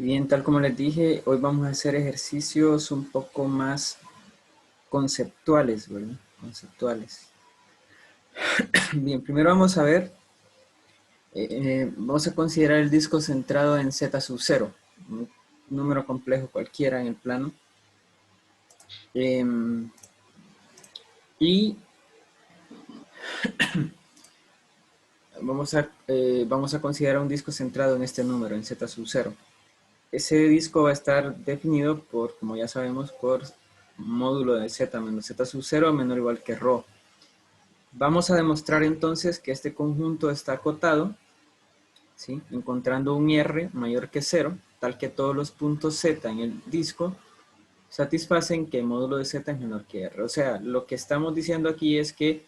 Bien, tal como les dije, hoy vamos a hacer ejercicios un poco más conceptuales, ¿verdad? Conceptuales. Bien, primero vamos a ver, vamos a considerar el disco centrado en Z sub 0, un número complejo cualquiera en el plano. Y vamos a considerar un disco centrado en este número, en Z sub 0. Ese disco va a estar definido por, como ya sabemos, por módulo de Z menos Z sub 0 menor o igual que ρ. Vamos a demostrar entonces que este conjunto está acotado, ¿sí? Encontrando un R mayor que 0, tal que todos los puntos Z en el disco satisfacen que el módulo de Z es menor que R. O sea, lo que estamos diciendo aquí es que,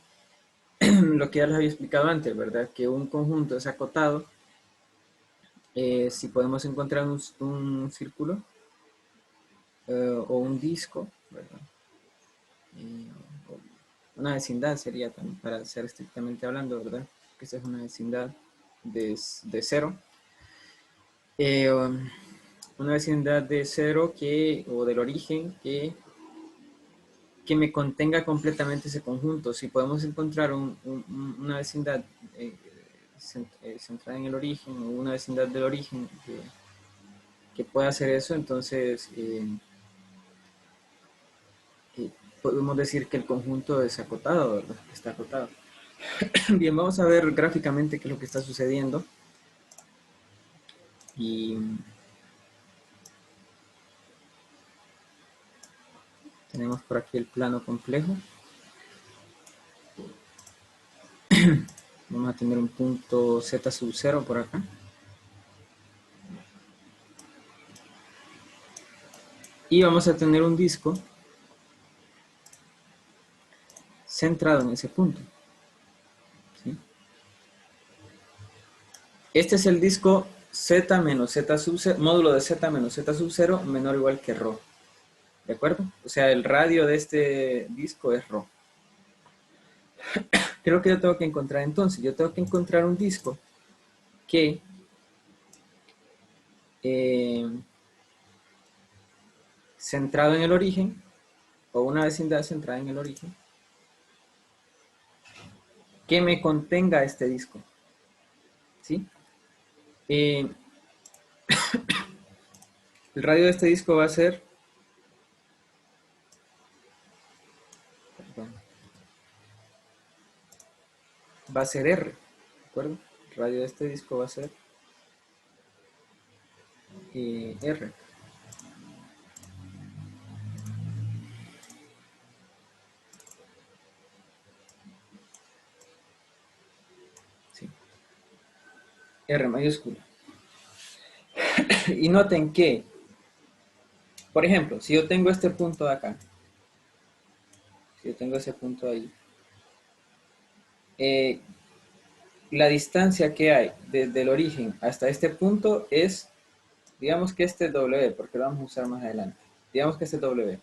lo que ya les había explicado antes, ¿verdad? Que un conjunto es acotado si podemos encontrar un círculo o un disco, ¿verdad? Eh, una vecindad sería también, para ser estrictamente hablando, ¿verdad? Que esta es una vecindad de 0. Una vecindad de 0 o del origen que me contenga completamente ese conjunto. Si podemos encontrar una vecindad centrada en el origen o una vecindad del origen que pueda hacer eso, entonces eh, podemos decir que el conjunto es acotado, ¿verdad? Está acotado. Bien, vamos a ver gráficamente qué es lo que está sucediendo. Y tenemos por aquí el plano complejo. Vamos a tener un punto Z sub 0 por acá. Y vamos a tener un disco centrado en ese punto, ¿sí? Este es el disco Z menos Z sub 0, módulo de Z menos Z sub 0 menor o igual que ρ. ¿De acuerdo? O sea, el radio de este disco es ρ. ¿Qué es lo que yo tengo que encontrar entonces? Yo tengo que encontrar un disco que eh, centrado en el origen, o una vecindad centrada en el origen, que me contenga este disco, ¿sí? Eh, el radio de este disco va a ser, perdón, va a ser R, ¿de acuerdo? El radio de este disco va a ser R. ¿Sí? R mayúscula. Y noten que, por ejemplo, si yo tengo este punto de acá, si yo tengo ese punto ahí, eh, la distancia que hay desde el origen hasta este punto es, digamos que este es W, porque lo vamos a usar más adelante. Digamos que este es W.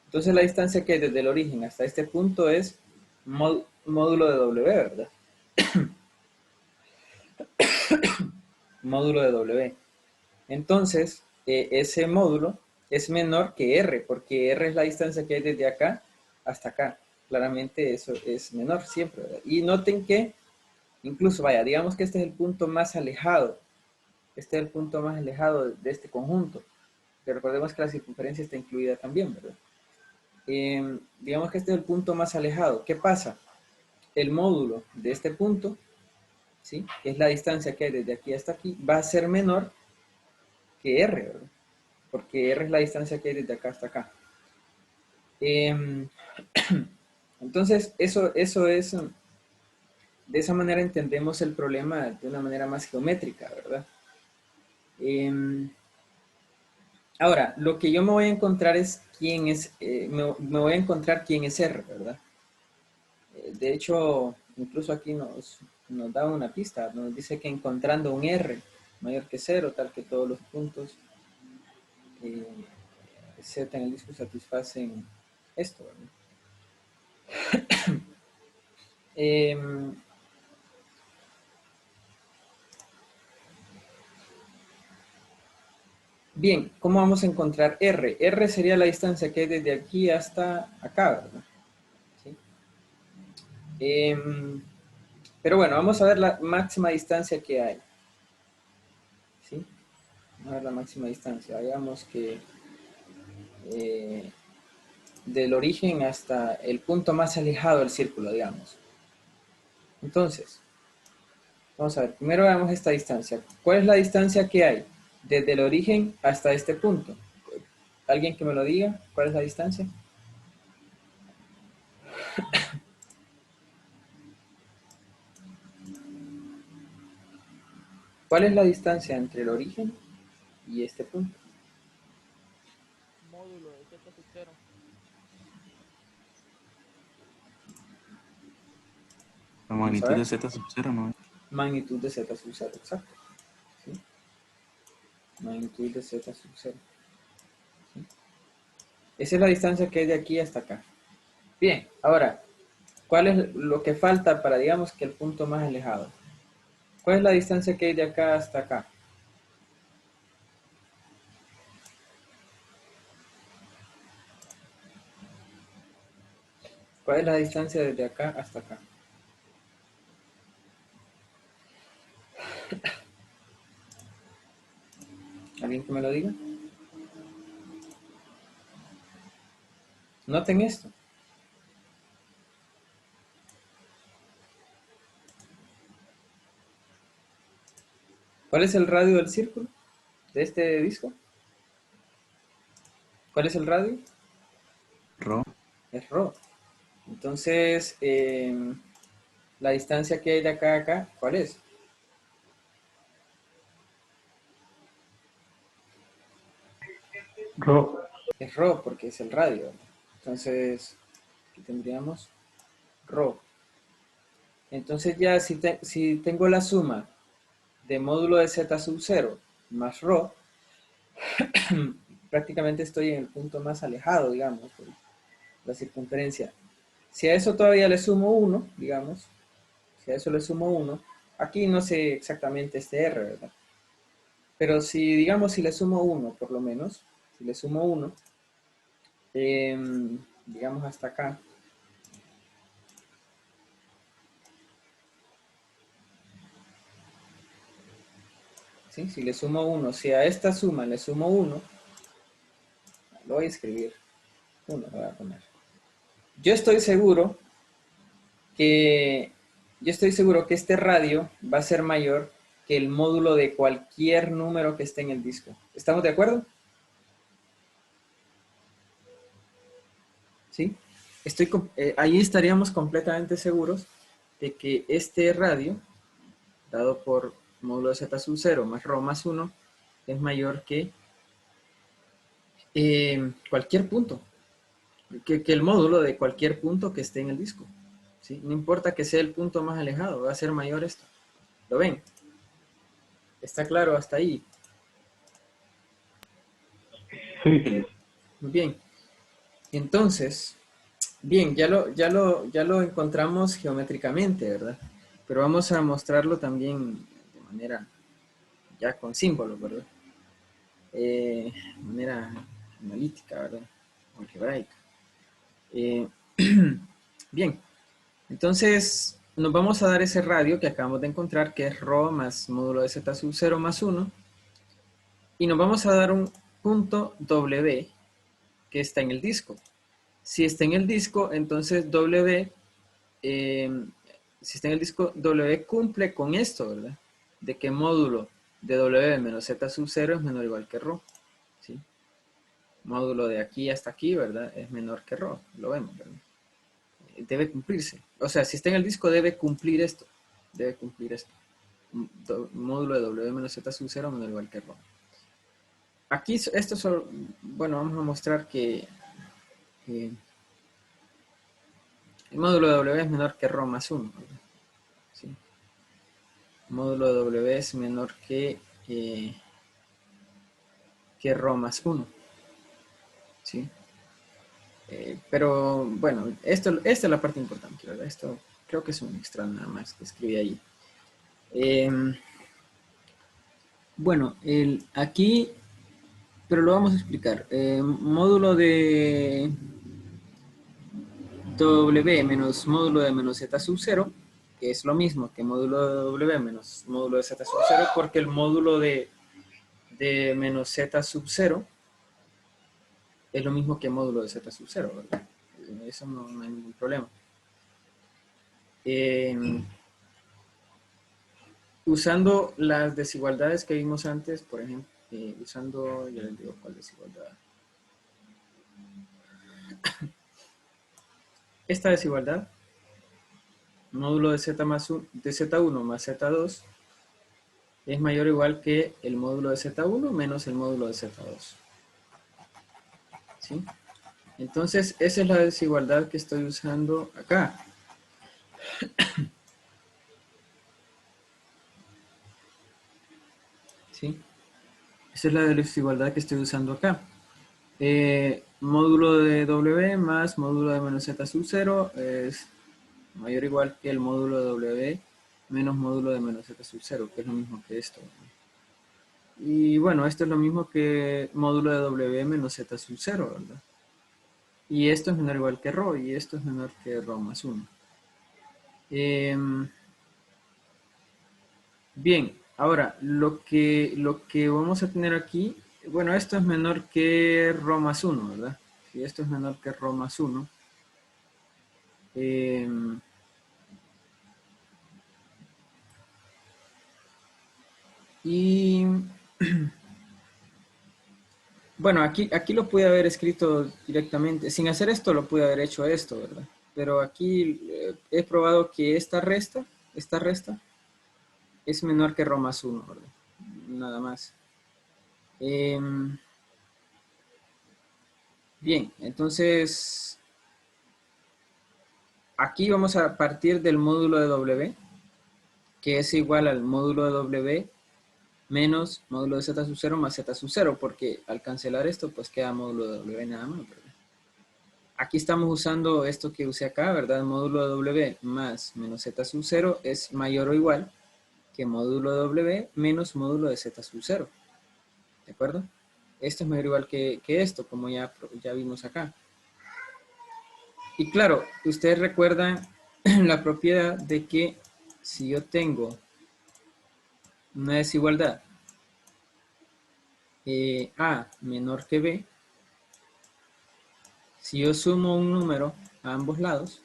Entonces la distancia que hay desde el origen hasta este punto es módulo de W, ¿verdad? Módulo de W. Entonces, ese módulo es menor que R, porque R es la distancia que hay desde acá hasta acá. Claramente eso es menor siempre, ¿verdad? Y noten que, incluso, vaya, digamos que este es el punto más alejado. Este es el punto más alejado de este conjunto. Pero recordemos que la circunferencia está incluida también, ¿verdad? Digamos que este es el punto más alejado. ¿Qué pasa? El módulo de este punto, ¿sí? Que es la distancia que hay desde aquí hasta aquí, va a ser menor que R, ¿verdad? Porque R es la distancia que hay desde acá hasta acá. Entonces, eso es, de esa manera entendemos el problema de una manera más geométrica, ¿verdad? Ahora, lo que yo me voy a encontrar es quién es, me voy a encontrar quién es R, ¿verdad? De hecho, incluso aquí nos da una pista, nos dice que encontrando un R mayor que 0, tal que todos los puntos eh, Z en el disco satisfacen esto, ¿verdad? Eh, Bien, ¿cómo vamos a encontrar R? R sería la distancia que hay desde aquí hasta acá, ¿verdad? ¿Sí? Pero bueno, vamos a ver la máxima distancia que hay. ¿Sí? Vamos a ver la máxima distancia. Digamos que del origen hasta el punto más alejado del círculo, digamos. Entonces, vamos a ver, primero veamos esta distancia. ¿Cuál es la distancia que hay desde el origen hasta este punto? ¿Alguien que me lo diga? ¿Cuál es la distancia? ¿Cuál es la distancia entre el origen y este punto? Módulo de z sub 0. La Vamos a magnitud ver. de z sub 0, ¿no? Magnitud de z sub 0, exacto. ¿Sí? Magnitud de z sub 0. ¿Sí? Esa es la distancia que hay de aquí hasta acá. Bien, ahora, ¿cuál es lo que falta para, digamos, que el punto más alejado? ¿Cuál es la distancia que hay de acá hasta acá? ¿Cuál es la distancia desde acá hasta acá? ¿Alguien que me lo diga? Noten esto. ¿Cuál es el radio del círculo de este disco? ¿Cuál es el radio? Rho. Es ρ. Entonces, la distancia que hay de acá a acá, ¿cuál es? Rho. Es ρ porque es el radio. Entonces, aquí tendríamos ρ. Entonces ya si tengo la suma de módulo de z sub 0 más ρ, prácticamente estoy en el punto más alejado, digamos, por la circunferencia. Si a eso todavía le sumo 1, digamos, si a eso le sumo 1, aquí no sé exactamente este r, ¿verdad? Pero si, digamos, si le sumo 1, por lo menos, si le sumo 1, digamos hasta acá, ¿sí? Si le sumo 1, si a esta suma le sumo 1, lo voy a escribir, 1 lo voy a poner. Yo estoy seguro que este radio va a ser mayor que el módulo de cualquier número que esté en el disco. ¿Estamos de acuerdo? ¿Sí? Ahí estaríamos completamente seguros de que este radio, dado por módulo de z sub 0 más ρ más 1, es mayor que cualquier punto, que el módulo de cualquier punto que esté en el disco. ¿Sí? No importa que sea el punto más alejado, va a ser mayor esto. ¿Lo ven? ¿Está claro hasta ahí? Sí. Muy bien. Entonces, bien, ya lo encontramos geométricamente, ¿verdad? Pero vamos a mostrarlo también de manera ya con símbolos, ¿verdad? De manera analítica, ¿verdad? Algebraica. Eh, bien, entonces nos vamos a dar ese radio que acabamos de encontrar, que es ρ más módulo de z sub 0 más 1, y nos vamos a dar un punto W que está en el disco. Si está en el disco, entonces si está en el disco, W cumple con esto, ¿verdad? De que módulo de W menos Z sub 0 es menor o igual que ρ, ¿sí? Módulo de aquí hasta aquí, ¿verdad? Es menor que ρ, lo vemos, ¿verdad? Debe cumplirse. O sea, si está en el disco, debe cumplir esto. Debe cumplir esto. Módulo de W menos Z sub 0 menor o igual que ρ. Aquí, esto solo, bueno, vamos a mostrar que el módulo de W es menor que ρ más 1, ¿verdad? ¿Sí? Módulo de W es menor que ρ más 1. ¿Sí? Pero bueno, esta es la parte importante, ¿verdad? Esto creo que es un extra nada más que escribí ahí. Bueno, aquí pero lo vamos a explicar. Módulo de W menos módulo de menos Z sub 0, que es lo mismo que módulo de W menos módulo de Z sub 0, porque el módulo de menos Z sub 0 es lo mismo que módulo de Z sub 0, ¿verdad? Eso no hay ningún problema. Usando las desigualdades que vimos antes, por ejemplo, usando, ya les digo cuál desigualdad. Esta desigualdad, módulo de Z más de Z1 más Z2, es mayor o igual que el módulo de Z1 menos el módulo de Z2. ¿Sí? Entonces, esa es la desigualdad que estoy usando acá. ¿Sí? Esa es la desigualdad que estoy usando acá. Módulo de W más módulo de menos Z sub 0 es mayor o igual que el módulo de W menos módulo de menos Z sub 0, que es lo mismo que esto. Y bueno, esto es lo mismo que módulo de W menos Z sub 0, ¿verdad? Y esto es menor o igual que ρ, y esto es menor que ρ más 1. Bien, ahora, lo que vamos a tener aquí, bueno, esto es menor que ρ más 1, ¿verdad? Si esto es menor que ρ más 1, y bueno, aquí lo pude haber escrito directamente. Sin hacer esto, lo pude haber hecho esto, ¿verdad? Pero aquí he probado que esta resta es menor que ρ más 1, ¿verdad? Nada más. Bien, entonces aquí vamos a partir del módulo de W, que es igual al módulo de W menos módulo de Z sub 0 más Z sub 0, porque al cancelar esto, pues queda módulo de W nada más, ¿verdad? Aquí estamos usando esto que usé acá, ¿verdad? Módulo de W más menos Z sub 0 es mayor o igual que módulo de W menos módulo de Z sub 0. ¿De acuerdo? Esto es mayor o igual que esto, como ya vimos acá. Y claro, ustedes recuerdan la propiedad de que si yo tengo una desigualdad A menor que B, si yo sumo un número a ambos lados,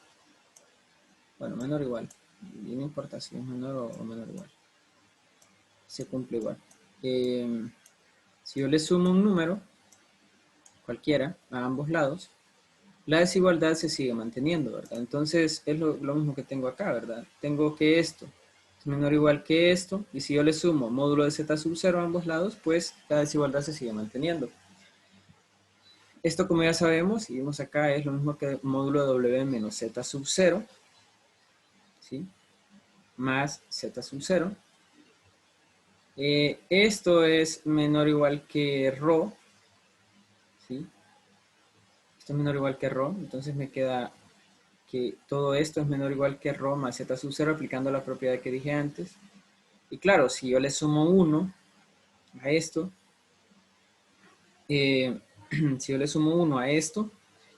bueno, menor o igual, y no importa si es menor o menor o igual, se cumple igual. Si yo le sumo un número, cualquiera, a ambos lados, la desigualdad se sigue manteniendo, ¿verdad? Entonces es lo mismo que tengo acá, ¿verdad? Tengo que esto es menor o igual que esto, y si yo le sumo módulo de Z sub 0 a ambos lados, pues la desigualdad se sigue manteniendo. Esto, como ya sabemos, y vimos acá, es lo mismo que módulo de W menos Z sub 0, ¿sí? Más Z sub 0. Esto es menor o igual que ρ, ¿sí? Esto es menor o igual que ρ, entonces me queda que todo esto es menor o igual que ρ más Z sub 0 aplicando la propiedad que dije antes. Y claro, si yo le sumo 1 a esto, si yo le sumo 1 a esto,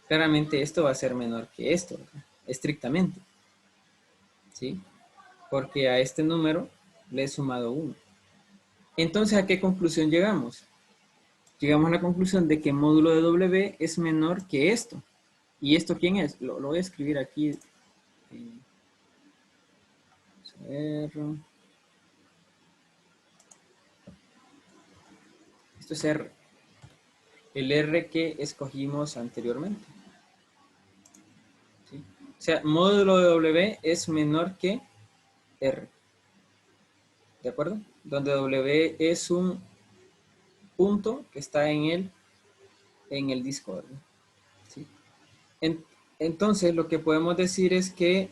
claramente esto va a ser menor que esto, ¿verdad? Estrictamente, ¿sí? Porque a este número le he sumado 1. Entonces, ¿a qué conclusión llegamos? Llegamos a la conclusión de que módulo de W es menor que esto. ¿Y esto quién es? Lo voy a escribir aquí. Vamos a ver. Esto es R. El R que escogimos anteriormente. ¿Sí? O sea, módulo de W es menor que R. ¿De acuerdo? Donde W es un punto que está en el disco, ¿verdad? ¿Sí? Entonces, lo que podemos decir es que,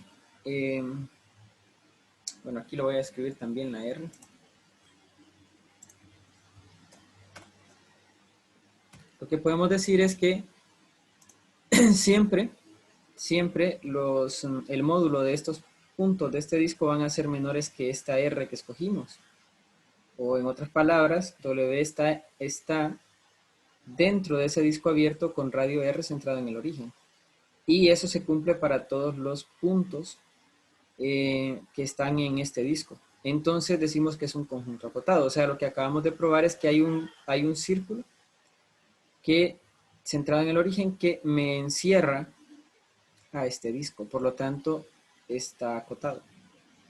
bueno, aquí lo voy a escribir también la R. Lo que podemos decir es que siempre el módulo de estos puntos de este disco van a ser menores que esta R que escogimos. O en otras palabras, W está dentro de ese disco abierto con radio R centrado en el origen. Y eso se cumple para todos los puntos que están en este disco. Entonces decimos que es un conjunto acotado. O sea, lo que acabamos de probar es que hay un círculo que, centrado en el origen, que me encierra a este disco. Por lo tanto, está acotado.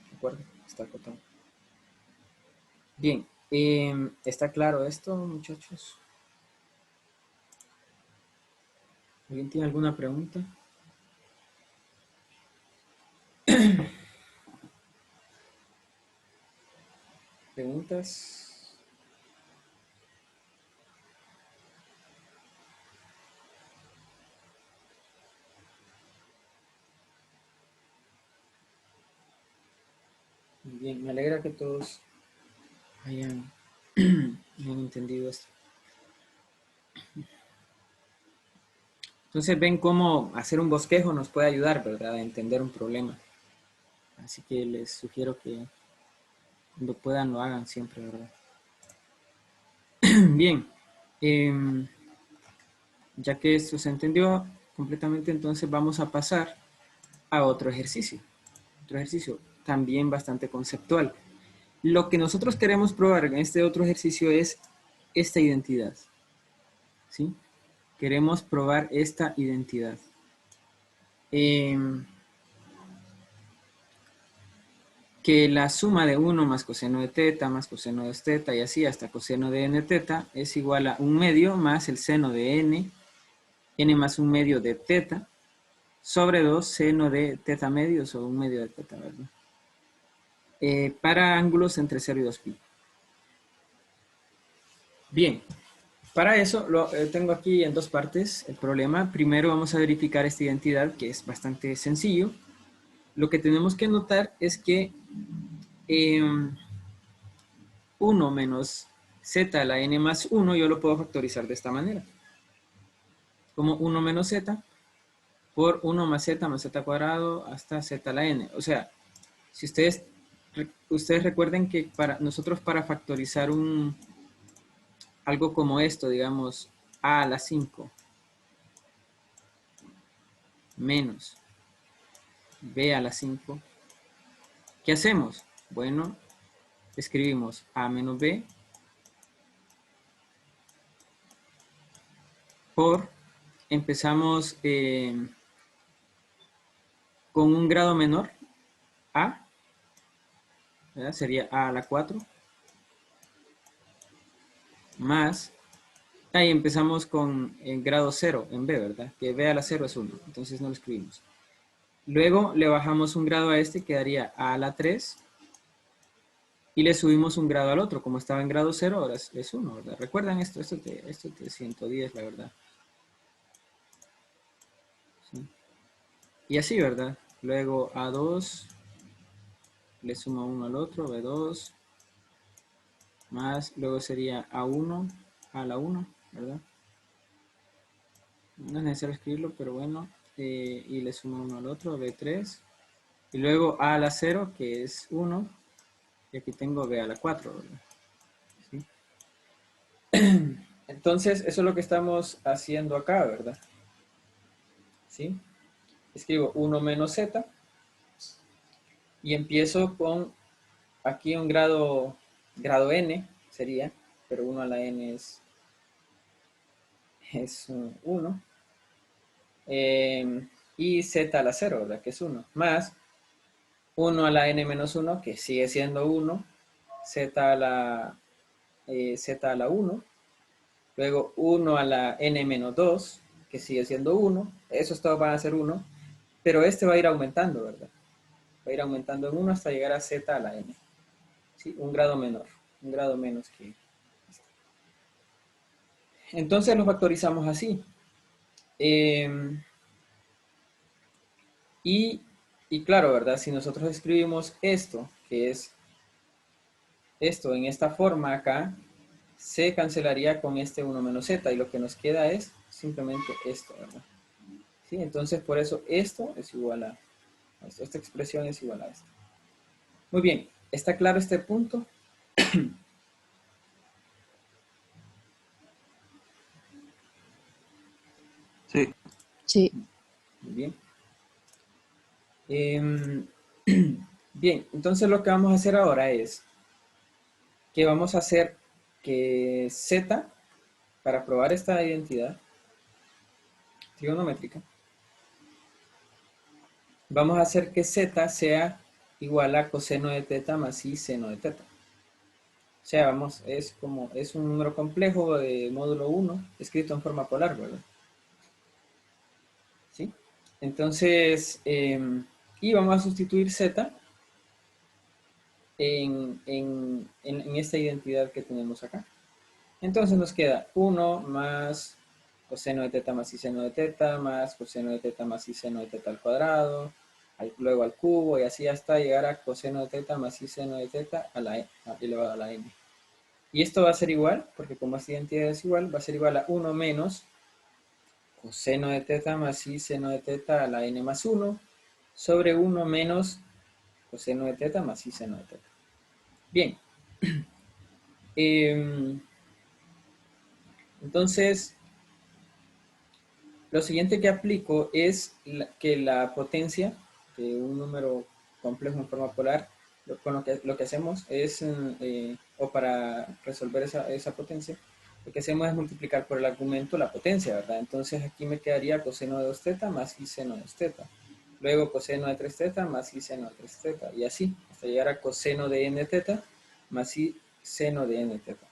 ¿De acuerdo? Está acotado. Bien. ¿Está claro esto, muchachos? ¿Alguien tiene alguna pregunta? ¿Preguntas? Bien, me alegra que todos hayan, hayan entendido esto. Entonces ven cómo hacer un bosquejo nos puede ayudar, ¿verdad? A entender un problema. Así que les sugiero que cuando puedan lo hagan siempre, ¿verdad? Bien, ya que esto se entendió completamente, entonces vamos a pasar a otro ejercicio. Otro ejercicio también bastante conceptual. Lo que nosotros queremos probar en este otro ejercicio es esta identidad, ¿sí? Queremos probar esta identidad. Que la suma de 1 más coseno de teta más coseno de teta y así hasta coseno de n teta es igual a 1 medio más el seno de n más 1 medio de teta sobre 2 seno de teta medios o 1 medio de teta, ¿verdad? Para ángulos entre 0 y 2pi. Bien, para eso lo tengo aquí en dos partes el problema. Primero vamos a verificar esta identidad, que es bastante sencillo. Lo que tenemos que notar es que 1 menos z a la n más 1 yo lo puedo factorizar de esta manera. Como 1 menos z por 1 más z cuadrado hasta z a la n. O sea, si ustedes recuerden que nosotros para factorizar algo como esto, digamos, a la 5 menos b a la 5, ¿qué hacemos? Bueno, escribimos a menos b por, empezamos con un grado menor, a, ¿verdad? Sería a la 4, más, ahí empezamos con el grado 0 en b, ¿verdad? Que b a la 0 es 1, entonces no lo escribimos. Luego le bajamos un grado a este, quedaría a la 3, y le subimos un grado al otro, como estaba en grado 0, ahora es 1, ¿verdad? ¿Recuerdan esto? Esto es de 110, la verdad. ¿Sí? Y así, ¿verdad? Luego A2, le suma 1 al otro, B2, más, luego sería A1, a la 1, ¿verdad? No es necesario escribirlo, pero bueno, y le suma 1 al otro, B3, y luego A a la 0, que es 1, y aquí tengo B a la 4, ¿verdad? ¿Sí? Entonces, eso es lo que estamos haciendo acá, ¿verdad? ¿Sí? Escribo 1 menos z, y empiezo con aquí un grado n sería, pero 1 a la n es 1, y z a la 0, ¿verdad? Que es 1, más 1 a la n menos 1, que sigue siendo 1, z a la 1, luego 1 a la n menos 2, que sigue siendo 1, esos todos van a ser 1, pero este va a ir aumentando, ¿verdad? Va a ir aumentando en 1 hasta llegar a z a la n, ¿sí? Un grado menor, un grado menos que este. Entonces lo factorizamos así. Y claro, ¿verdad? Si nosotros escribimos esto, que es esto en esta forma acá, se cancelaría con este 1 menos z, y lo que nos queda es simplemente esto, ¿verdad? ¿Sí? Entonces, por eso esto es igual a esto. Esta expresión es igual a esto. Muy bien, ¿está claro este punto? Sí. Muy bien. Em, bien, entonces lo que vamos a hacer ahora es que vamos a hacer que Z, para probar esta identidad trigonométrica, vamos a hacer que Z sea igual a coseno de teta más I seno de teta. O sea, vamos, es un número complejo de módulo 1 escrito en forma polar, ¿verdad? ¿Sí? Entonces, y vamos a sustituir Z en esta identidad que tenemos acá. Entonces nos queda 1 más coseno de teta más i seno de teta más coseno de teta más i seno de teta al cuadrado, luego al cubo y así hasta llegar a coseno de teta más i seno de teta a la elevado a la n. Y esto va a ser igual, porque como esta identidad es igual, va a ser igual a 1 menos coseno de teta más i seno de teta a la n más 1 sobre 1 menos coseno de teta más i seno de teta. Bien. Entonces, lo siguiente que aplico es que la potencia de un número complejo en forma polar, con lo que hacemos es, o para resolver esa potencia, lo que hacemos es multiplicar por el argumento la potencia, ¿verdad? Entonces aquí me quedaría coseno de 2 teta más i seno de 2 teta. Luego coseno de 3 teta más i seno de 3 teta. Y así, hasta llegar a coseno de n teta más i seno de n teta.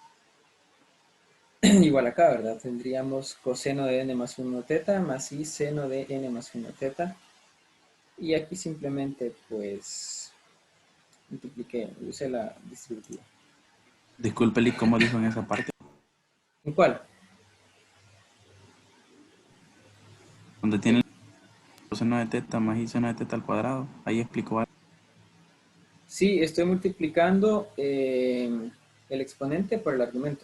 Igual acá, ¿verdad? Tendríamos coseno de n más 1 teta más i seno de n más 1 teta. Y aquí simplemente, pues, multipliqué, usé la distributiva. Disculpe, Lee, ¿cómo dijo en esa parte? ¿En cuál? Donde tiene el coseno de teta más y seno de teta al cuadrado. Ahí explicó algo. Sí, estoy multiplicando el exponente por el argumento.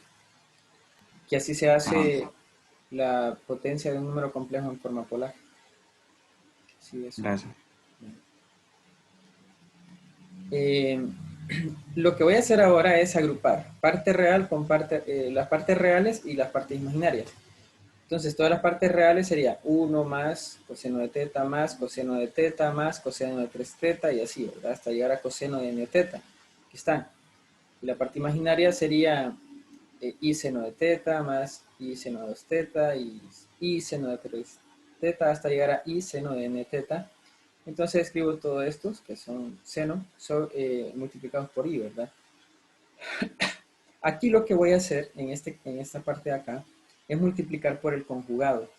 Que así se Ah, hace la potencia de un número complejo en forma polar. Sí, eso. gracias. Eh, lo que voy a hacer ahora es agrupar parte real con las partes reales y las partes imaginarias. Entonces, todas las partes reales sería 1 más coseno de teta más coseno de teta más coseno de 3 teta y así, ¿verdad? Hasta llegar a coseno de n teta. Aquí están. Y la parte imaginaria sería i seno de teta más i seno de 2 teta y i seno de 3 teta hasta llegar a i seno de n teta. Entonces escribo todos estos, que son seno, multiplicados por i, ¿verdad? Aquí lo que voy a hacer en esta parte de acá es multiplicar por el conjugado.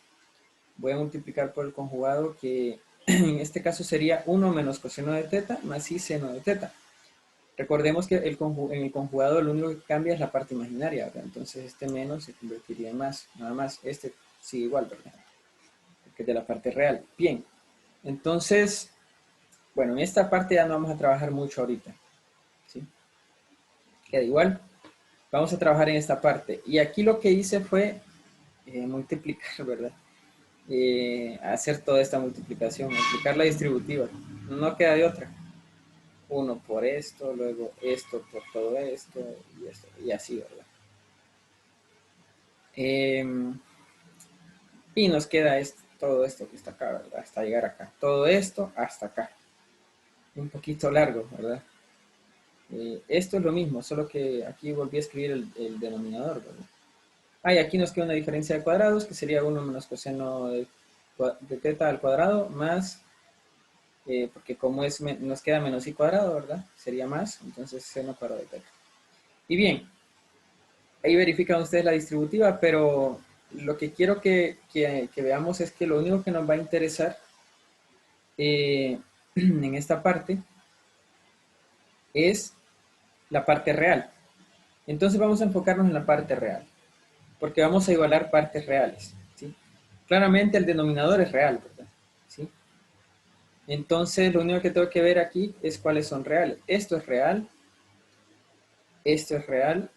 Voy a multiplicar por el conjugado que en este caso sería 1 menos coseno de teta más i seno de teta. Recordemos que en el conjugado lo único que cambia es la parte imaginaria, ¿verdad? Entonces este menos se convertiría en más, nada más. Este sigue igual, ¿verdad? Porque es de la parte real. Bien, entonces, bueno, en esta parte ya no vamos a trabajar mucho ahorita, ¿sí? Queda igual. Vamos a trabajar en esta parte. Y aquí lo que hice fue multiplicar, ¿verdad? Hacer toda esta multiplicación, multiplicar la distributiva. No queda de otra. Uno por esto, luego esto por todo esto, y así, ¿verdad? Y nos queda todo esto que está acá, ¿verdad? Hasta llegar acá. Todo esto hasta acá. Un poquito largo, ¿verdad? Esto es lo mismo, solo que aquí volví a escribir el denominador, ¿verdad? Y aquí nos queda una diferencia de cuadrados, que sería 1 menos coseno de teta al cuadrado, más, porque como nos queda menos i cuadrado, ¿verdad? Sería más, entonces seno cuadrado de teta. Y bien, ahí verifican ustedes la distributiva, pero lo que quiero que veamos es que lo único que nos va a interesar en esta parte es la parte real. Entonces vamos a enfocarnos en la parte real, porque vamos a igualar partes reales, ¿sí? Claramente el denominador es real, ¿verdad? ¿Sí? Entonces lo único que tengo que ver aquí es cuáles son reales. Esto es real, esto es real,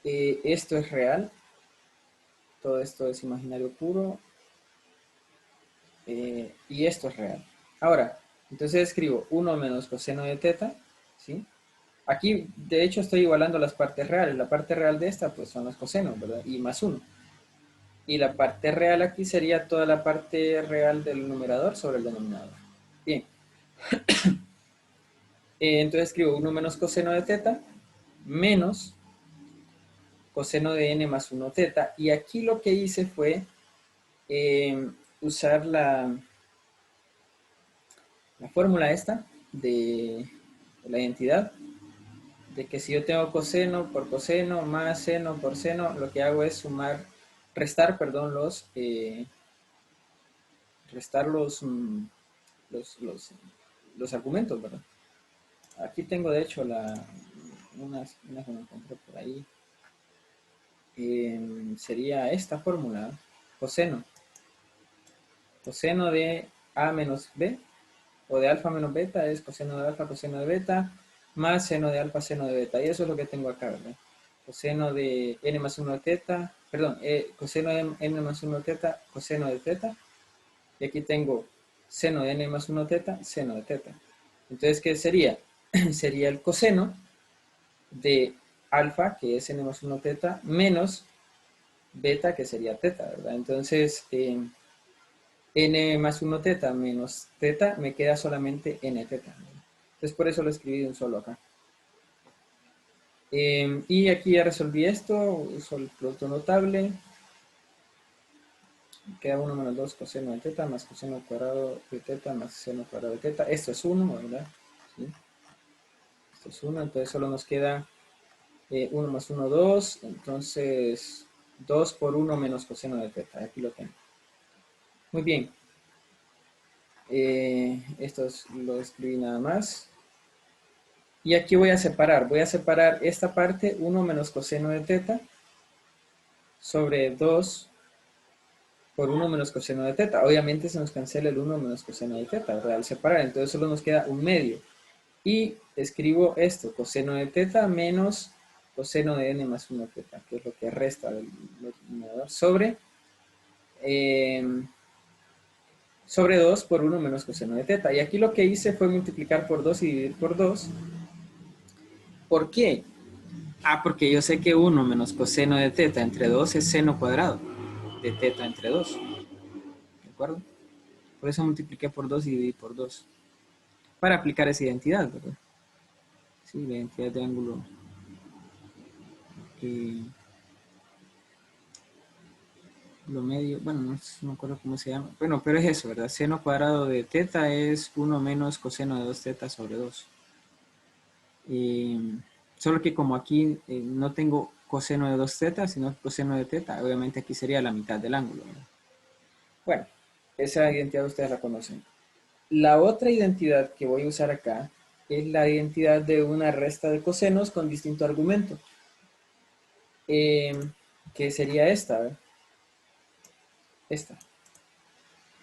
esto es real, todo esto es imaginario puro, y esto es real. Ahora, entonces escribo 1 menos coseno de teta, ¿sí? Aquí, de hecho, estoy igualando las partes reales. La parte real de esta, pues, son los cosenos, ¿verdad? Y más uno. Y la parte real aquí sería toda la parte real del numerador sobre el denominador. Bien. Entonces escribo 1 menos coseno de teta menos coseno de n más 1 teta. Y aquí lo que hice fue usar la fórmula esta de la identidad, de que si yo tengo coseno por coseno más seno por seno, lo que hago es restar, perdón, restar los argumentos, ¿verdad? Aquí tengo de hecho unas que me encontré por ahí. Sería esta fórmula, coseno. Coseno de a menos b, o de alfa menos beta, es coseno de alfa, coseno de beta, más seno de alfa, seno de beta. Y eso es lo que tengo acá, ¿verdad? Coseno de n más 1 de teta, perdón, coseno de n más 1 de teta, coseno de teta. Y aquí tengo seno de n más 1 teta, seno de teta. Entonces, ¿qué sería? Sería el coseno de alfa, que es n más 1 teta, menos beta, que sería teta, ¿verdad? Entonces, n más 1 teta menos teta, me queda solamente n teta. Entonces, por eso lo escribí de un solo acá. Y aquí ya resolví esto, uso el producto notable. Queda 1 menos 2 coseno de teta más coseno cuadrado de teta más seno cuadrado de teta. Esto es 1, ¿verdad? ¿Sí? Esto es 1, entonces solo nos queda 1 más 1, 2. Entonces, 2 por 1 menos coseno de teta. Aquí lo tengo. Muy bien. Esto lo escribí nada más. Y aquí voy a separar esta parte, 1 menos coseno de teta, sobre 2 por 1 menos coseno de teta. Obviamente se nos cancela el 1 menos coseno de teta, ¿verdad? Al separar, entonces solo nos queda un medio. Y escribo esto, coseno de teta menos coseno de n más 1 teta, que es lo que resta del denominador, sobre 2 por 1 menos coseno de teta. Y aquí lo que hice fue multiplicar por 2 y dividir por 2. ¿Por qué? Porque yo sé que 1 menos coseno de teta entre 2 es seno cuadrado de teta entre 2. ¿De acuerdo? Por eso multipliqué por 2 y dividí por 2. Para aplicar esa identidad, ¿verdad? Sí, la identidad de ángulo. Lo medio, bueno, no me acuerdo cómo se llama. Bueno, pero es eso, ¿verdad? Seno cuadrado de teta es 1 menos coseno de 2 teta sobre 2. Solo que como aquí no tengo coseno de 2 teta, sino coseno de teta, obviamente aquí sería la mitad del ángulo, ¿verdad? Bueno, esa identidad ustedes la conocen. La otra identidad que voy a usar acá es la identidad de una resta de cosenos con distinto argumento. Que sería esta, ¿verdad? Esta.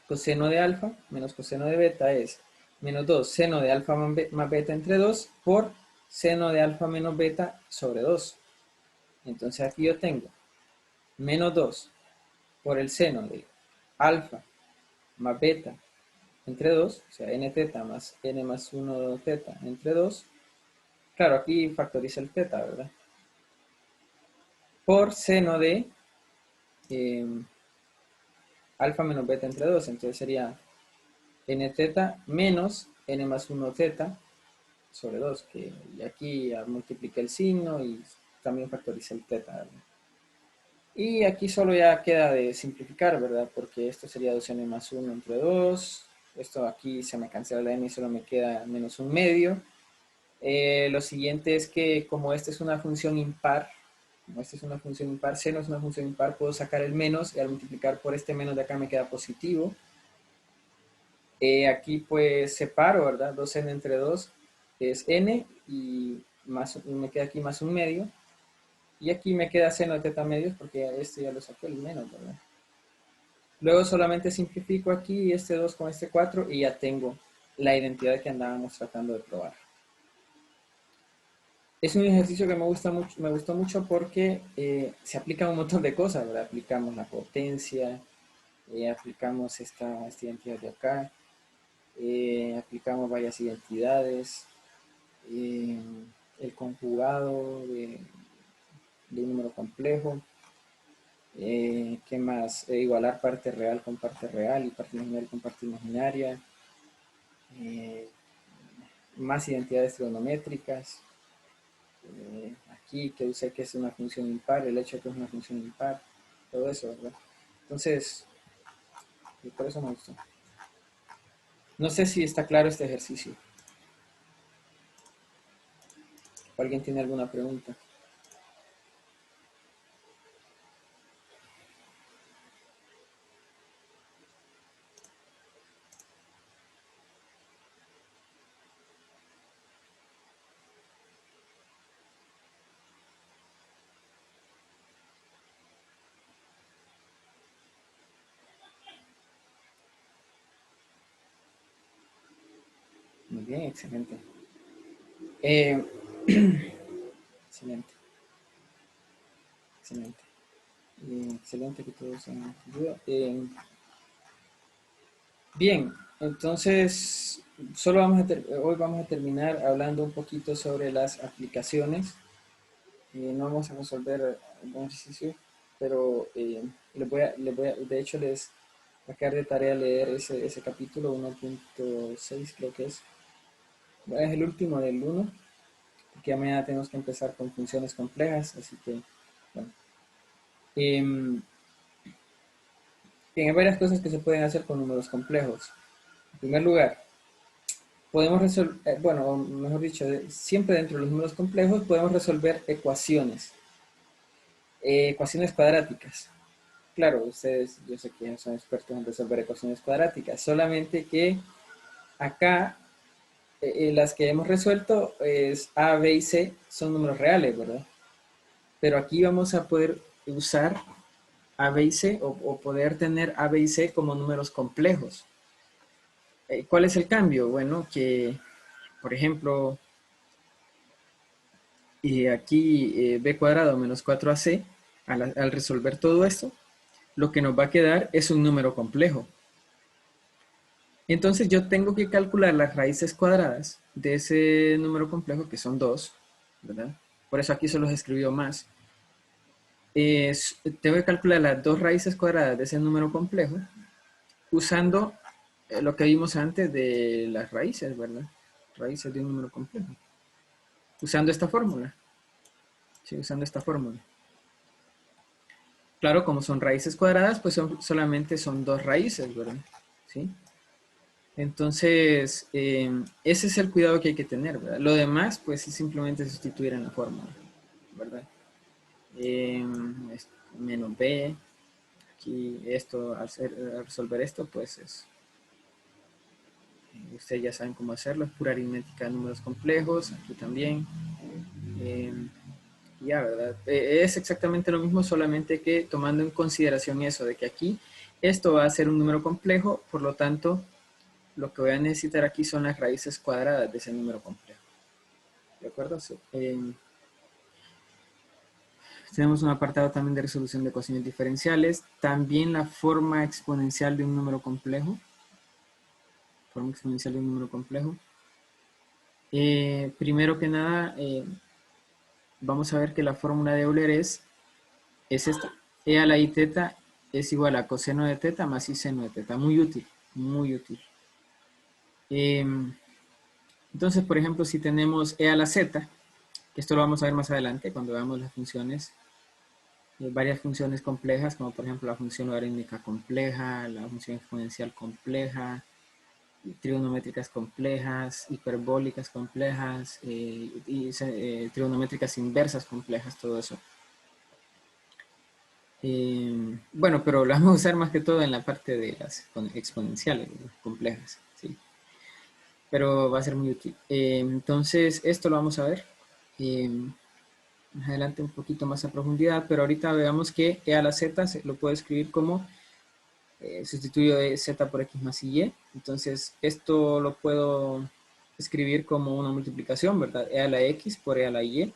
Coseno de alfa menos coseno de beta es menos 2 seno de alfa más beta entre 2 por seno de alfa menos beta sobre 2. Entonces aquí yo tengo menos 2 por el seno de alfa más beta entre 2, o sea, n teta más n más 1 teta entre 2. Claro, aquí factoriza el teta, ¿verdad? Por seno de alfa menos beta entre 2. Entonces sería n teta menos n más 1 teta sobre 2, que aquí ya multipliqué el signo y también factoricé el teta, ¿verdad? Y aquí solo ya queda de simplificar, ¿verdad? Porque esto sería 2n más 1 entre 2. Esto aquí se me cancela la n y solo me queda menos un medio. Lo siguiente es que como esta es una función impar, seno es una función impar, puedo sacar el menos y al multiplicar por este menos de acá me queda positivo. Aquí pues separo, ¿verdad? 2n entre 2 es n y me queda aquí más un medio. Y aquí me queda seno de teta medios porque este ya lo saqué el menos, ¿verdad? Luego solamente simplifico aquí este 2 con este 4 y ya tengo la identidad que andábamos tratando de probar. Es un ejercicio que me gustó mucho porque se aplica un montón de cosas, ¿verdad? Aplicamos la potencia, aplicamos esta identidad de acá, aplicamos varias identidades. el conjugado de un número complejo. ¿Qué más? Igualar parte real con parte real y parte imaginaria con parte imaginaria. Más identidades trigonométricas. Aquí que usé que es una función impar, el hecho de que es una función impar, todo eso, ¿verdad? Entonces, por eso me gustó. No sé si está claro este ejercicio. ¿Alguien tiene alguna pregunta? Muy bien, excelente. Excelente. Excelente. Excelente que todos han entendido. Bien, entonces hoy vamos a terminar hablando un poquito sobre las aplicaciones. No vamos a resolver algún ejercicio, pero de hecho les voy a quedar de tarea leer ese capítulo 1.6 creo que es. Es el último del 1, porque ya mañana tenemos que empezar con funciones complejas, así que, bueno. Bien, hay varias cosas que se pueden hacer con números complejos. En primer lugar, podemos resolver, bueno, o mejor dicho, siempre dentro de los números complejos podemos resolver ecuaciones, ecuaciones cuadráticas. Claro, ustedes, yo sé que son expertos en resolver ecuaciones cuadráticas, solamente que acá las que hemos resuelto es A, B y C son números reales, ¿verdad? Pero aquí vamos a poder usar A, B y C o poder tener A, B y C como números complejos. ¿Cuál es el cambio? Bueno, que, por ejemplo, aquí B cuadrado menos 4AC, al resolver todo esto, lo que nos va a quedar es un número complejo. Entonces yo tengo que calcular las raíces cuadradas de ese número complejo, que son 2, ¿verdad? Por eso aquí solo he escribido más. Tengo que calcular las dos raíces cuadradas de ese número complejo usando lo que vimos antes de las raíces, ¿verdad? Raíces de un número complejo. Usando esta fórmula. Sí, usando esta fórmula. Claro, como son raíces cuadradas, pues solamente son dos raíces, ¿verdad? ¿Sí? Entonces, ese es el cuidado que hay que tener, ¿verdad? Lo demás, pues, es simplemente sustituir en la fórmula, ¿verdad? Menos b, aquí esto, al resolver esto, pues ustedes ya saben cómo hacerlo, es pura aritmética de números complejos, aquí también. Ya, ¿verdad? Es exactamente lo mismo, solamente que tomando en consideración eso, de que aquí esto va a ser un número complejo, por lo tanto, lo que voy a necesitar aquí son las raíces cuadradas de ese número complejo. ¿De acuerdo? Sí. Tenemos un apartado también de resolución de ecuaciones diferenciales. También la forma exponencial de un número complejo. Forma exponencial de un número complejo. Primero que nada, vamos a ver que la fórmula de Euler es esta. E a la i teta es igual a coseno de teta más i seno de teta. Muy útil, muy útil. Entonces, por ejemplo, si tenemos e a la z, que esto lo vamos a ver más adelante cuando veamos las funciones, varias funciones complejas, como por ejemplo la función logarítmica compleja, la función exponencial compleja, trigonométricas complejas, hiperbólicas complejas, trigonométricas inversas complejas, todo eso. Bueno, pero lo vamos a usar más que todo en la parte de las exponenciales, ¿no? Complejas, ¿sí? Pero va a ser muy útil. Entonces, esto lo vamos a ver más adelante un poquito más a profundidad, pero ahorita veamos que e a la z se lo puedo escribir como sustituyo de z por x más y. Entonces, esto lo puedo escribir como una multiplicación, ¿verdad? E a la x por e a la y.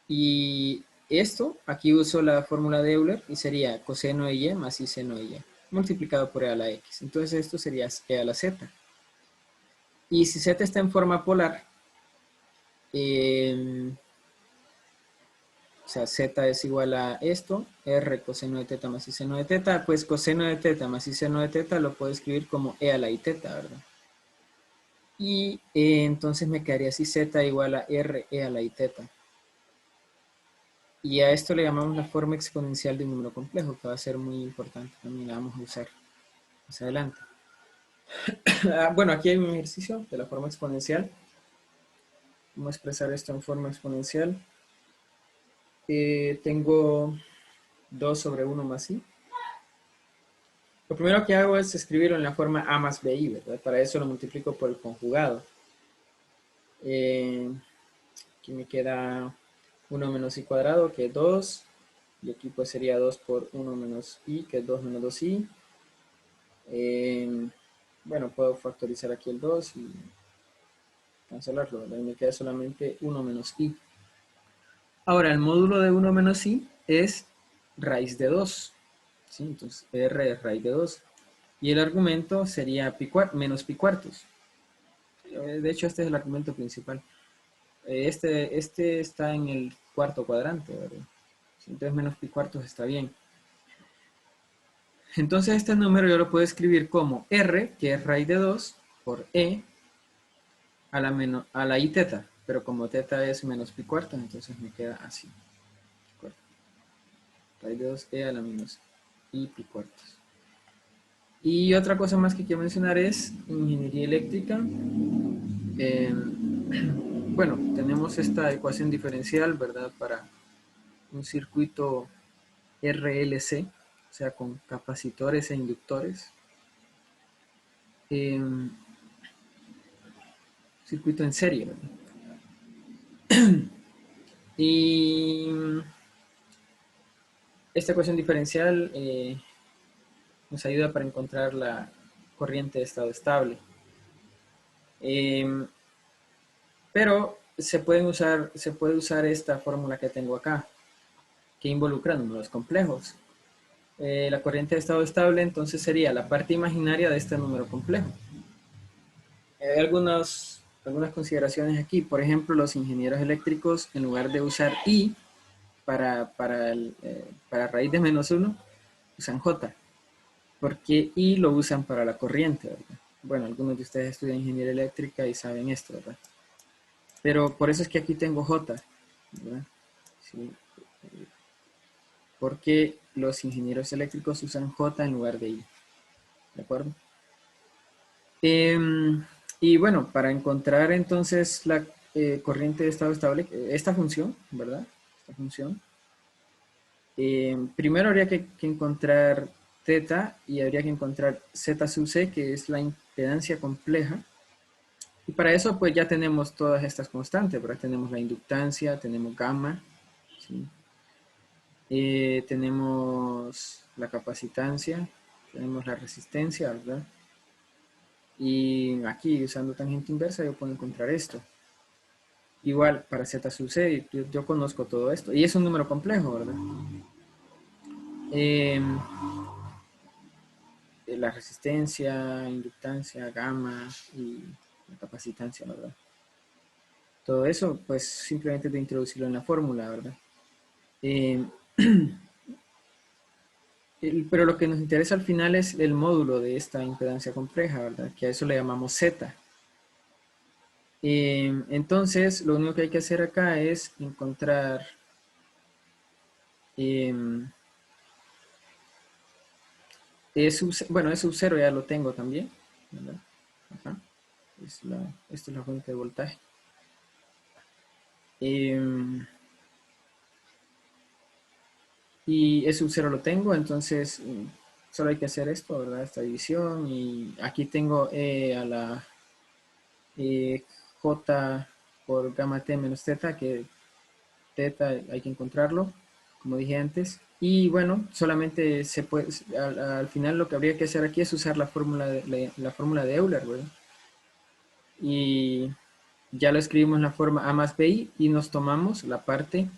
Y esto, aquí uso la fórmula de Euler y sería coseno de y más i seno de y, multiplicado por e a la x. Entonces, esto sería e a la z. Y si z está en forma polar, O sea, z es igual a esto, r coseno de teta más i seno de teta, pues coseno de teta más i seno de teta lo puedo escribir como e a la i teta, ¿verdad? Y entonces me quedaría así z igual a r e a la i teta. Y a esto le llamamos la forma exponencial de un número complejo, que va a ser muy importante, también la vamos a usar más adelante. Bueno, aquí hay un ejercicio de la forma exponencial. Vamos a expresar esto en forma exponencial. Tengo 2 sobre 1 más i. Lo primero que hago es escribirlo en la forma a más bi, ¿verdad? Para eso lo multiplico por el conjugado. Aquí me queda 1 menos i cuadrado, que es 2. Y aquí pues sería 2 por 1 menos i, que es 2 menos 2i. Bueno, puedo factorizar aquí el 2 y cancelarlo, ¿verdad? Y me queda solamente 1 menos i. Ahora, el módulo de 1 menos i es raíz de 2. ¿Sí? Entonces, r es raíz de 2. Y el argumento sería menos pi cuartos. De hecho, este es el argumento principal. Este está en el cuarto cuadrante, ¿verdad? Entonces, menos pi cuartos está bien. Entonces, este número yo lo puedo escribir como r, que es raíz de 2, por e a la i teta. Pero como teta es menos pi cuartos, entonces me queda así. Raíz de 2e a la menos i pi cuartos. Y otra cosa más que quiero mencionar es ingeniería eléctrica. Bueno, tenemos esta ecuación diferencial, ¿verdad? Para un circuito RLC, o sea, con capacitores e inductores. Circuito en serie, ¿verdad? Y esta ecuación diferencial nos ayuda para encontrar la corriente de estado estable. Pero se puede usar esta fórmula que tengo acá, que involucra números complejos. La corriente de estado estable entonces sería la parte imaginaria de este número complejo. Hay algunas consideraciones aquí. Por ejemplo, los ingenieros eléctricos, en lugar de usar I para raíz de menos 1, usan J, porque I lo usan para la corriente, ¿verdad? Bueno, algunos de ustedes estudian ingeniería eléctrica y saben esto, ¿verdad? Pero por eso es que aquí tengo J, ¿verdad? Sí, porque los ingenieros eléctricos usan J en lugar de I, ¿de acuerdo? Y bueno, para encontrar entonces la corriente de estado estable, esta función, ¿verdad? Esta función. Primero habría que encontrar θ y habría que encontrar z sub c, que es la impedancia compleja. Y para eso pues ya tenemos todas estas constantes, ¿verdad? Tenemos la inductancia, tenemos gamma, ¿sí? Tenemos la capacitancia, tenemos la resistencia, ¿verdad? Y aquí usando tangente inversa yo puedo encontrar esto. Igual para z sub c, yo conozco todo esto. Y es un número complejo, ¿verdad? La resistencia, inductancia, gamma y la capacitancia, ¿verdad? Todo eso, pues simplemente de introducirlo en la fórmula, ¿verdad? Pero lo que nos interesa al final es el módulo de esta impedancia compleja, ¿verdad? Que a eso le llamamos Z. Entonces, lo único que hay que hacer acá es encontrar bueno, es sub 0 ya lo tengo también, ¿verdad? Ajá. Esta es la fuente de voltaje. Y E sub 0 lo tengo, entonces solo hay que hacer esto, ¿verdad? Esta división. Y aquí tengo E a la J por gamma T menos teta, que teta hay que encontrarlo, como dije antes. Y bueno, solamente se puede, al final lo que habría que hacer aquí es usar la fórmula de Euler, ¿verdad? Y ya lo escribimos en la forma A más BI y nos tomamos la parte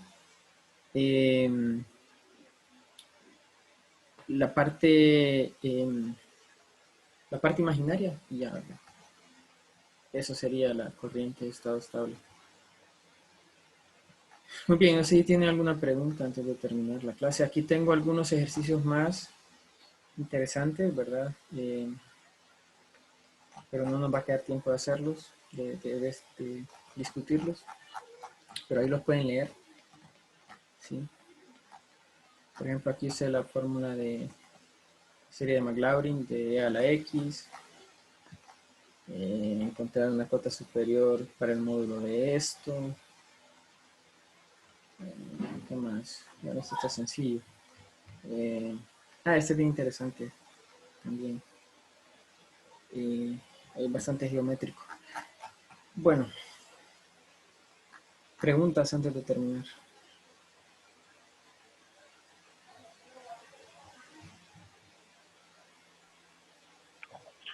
la parte la parte imaginaria y ya, ¿verdad? Eso sería la corriente de estado estable. Muy bien, no sé si tiene alguna pregunta antes de terminar la clase. Aquí tengo algunos ejercicios más interesantes, ¿verdad? Pero no nos va a quedar tiempo de hacerlos, de discutirlos, pero ahí los pueden leer, ¿sí? Por ejemplo, aquí está la fórmula de serie de Maclaurin de E a la X, encontrar una cota superior para el módulo de esto, ¿qué más? Bueno, esto está sencillo. Eh, este es bien interesante también. Hay bastante geométrico. Bueno, preguntas antes de terminar.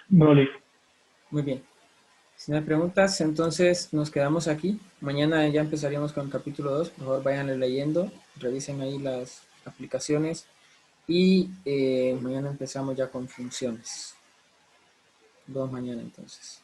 No, listo. Muy bien. Si no hay preguntas, entonces nos quedamos aquí. Mañana ya empezaríamos con el capítulo 2. Por favor, vayan leyendo, revisen ahí las aplicaciones y mañana empezamos ya con funciones. Nos vemos mañana entonces.